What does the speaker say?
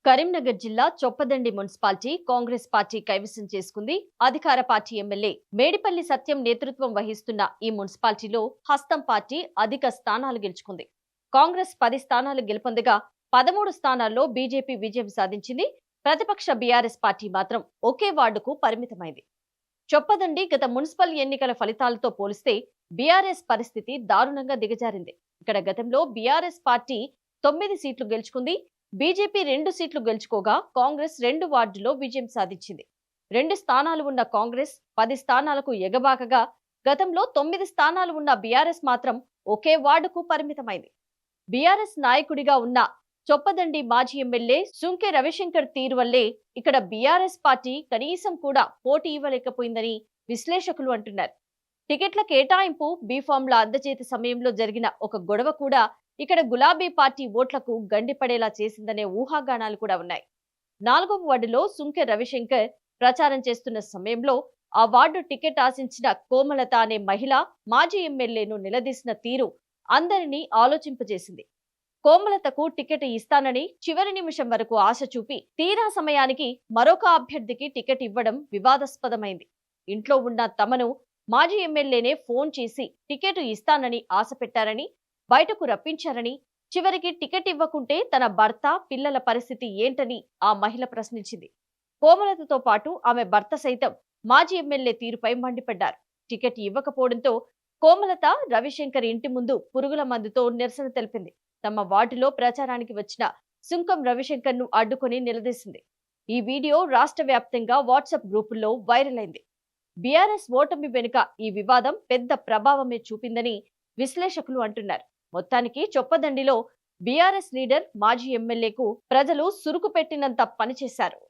కరీంనగర్ జిల్లా Choppadandi municipality Congress party కైవసం చేసుకుంది. అధికార పార్టీ ఎమ్మెల్యే మేడిపల్లి సత్యం నేతృత్వం వహిస్తున్న ఈ మున్సిపాలిటీలో హస్తం పార్టీ అధిక స్థానాలు గెలుచుకుంది. కాంగ్రెస్ 10 స్థానాలు గెలుపొందగా 13 స్థానాల్లో బీజేపీ విజయం సాధించింది. ప్రతిపక్ష బీఆర్ఎస్ పార్టీ మాత్రం ఒకే వార్డుకు పరిమితమైంది. చొప్పదండి గత మున్సిపల్ ఎన్నికల ఫలితాలతో పోలిస్తే బీఆర్ఎస్ పరిస్థితి దారుణంగా దిగజారింది. ఇక్కడ గతంలో బీఆర్ఎస్ పార్టీ 9 సీట్లు గెలుచుకుంది. బీజేపీ 2 సీట్లు గెలుచుకోగా కాంగ్రెస్ 2 వార్డులో విజయం సాధించింది. 2 స్థానాలు ఉన్న కాంగ్రెస్ 10 స్థానాలకు ఎగబాకగా గతంలో 9 స్థానాలు ఉన్న బీఆర్ఎస్ మాత్రం ఒకే వార్డుకు పరిమితమైంది. బీఆర్ఎస్ నాయకుడిగా ఉన్న చొప్పదండి మాజీ ఎమ్మెల్యే సుంకె రవిశంకర్ తీరు వల్లే ఇక్కడ బీఆర్ఎస్ పార్టీ కనీసం కూడా పోటీ ఇవ్వలేకపోయిందని విశ్లేషకులు అంటున్నారు. టికెట్ల కేటాయింపు, బీఫామ్ల అందజేత సమయంలో జరిగిన ఒక గొడవ కూడా ఇక్కడ గులాబీ పార్టీ ఓట్లకు గండిపడేలా చేసిందనే ఊహాగానాలు కూడా ఉన్నాయి. 4వ వార్డులో సుంకె రవిశంకర్ ప్రచారం చేస్తున్న సమయంలో ఆ వార్డు టికెట్ ఆశించిన కోమలత అనే మహిళ మాజీ ఎమ్మెల్యేను నిలదీసిన తీరు అందరినీ ఆలోచింపజేసింది. కోమలతకు టికెట్ ఇస్తానని చివరి నిమిషం వరకు ఆశ చూపి తీరా సమయానికి మరొక అభ్యర్థికి టికెట్ ఇవ్వడం వివాదాస్పదమైంది. ఇంట్లో ఉన్న తమను మాజీ ఎమ్మెల్యేనే ఫోన్ చేసి టికెట్ ఇస్తానని ఆశ పెట్టారని, బయటకు రప్పించారని, చివరికి టికెట్ ఇవ్వకుంటే తన భర్త, పిల్లల పరిస్థితి ఏంటని ఆ మహిళ ప్రశ్నించింది. కోమలతతో పాటు ఆమె భర్త సైతం మాజీ ఎమ్మెల్యే తీరుపై మండిపడ్డారు. టికెట్ ఇవ్వకపోవడంతో కోమలత రవిశంకర్ ఇంటి ముందు పురుగుల మందుతో నిరసన తెలిపింది. తమ వార్డులో ప్రచారానికి వచ్చిన సుంకం రవిశంకర్ ను అడ్డుకొని నిలదీసింది. ఈ వీడియో రాష్ట్ర వ్యాప్తంగా వాట్సాప్ గ్రూపుల్లో వైరల్ అయింది. బీఆర్ఎస్ ఓటమి వెనుక ఈ వివాదం పెద్ద ప్రభావమే చూపిందని విశ్లేషకులు అంటున్నారు. మొత్తానికి చొప్పదండిలో బీఆర్ఎస్ లీడర్ మాజీ ఎమ్మెల్యేకు ప్రజలు సురుకు పెట్టినంత పనిచేశారు.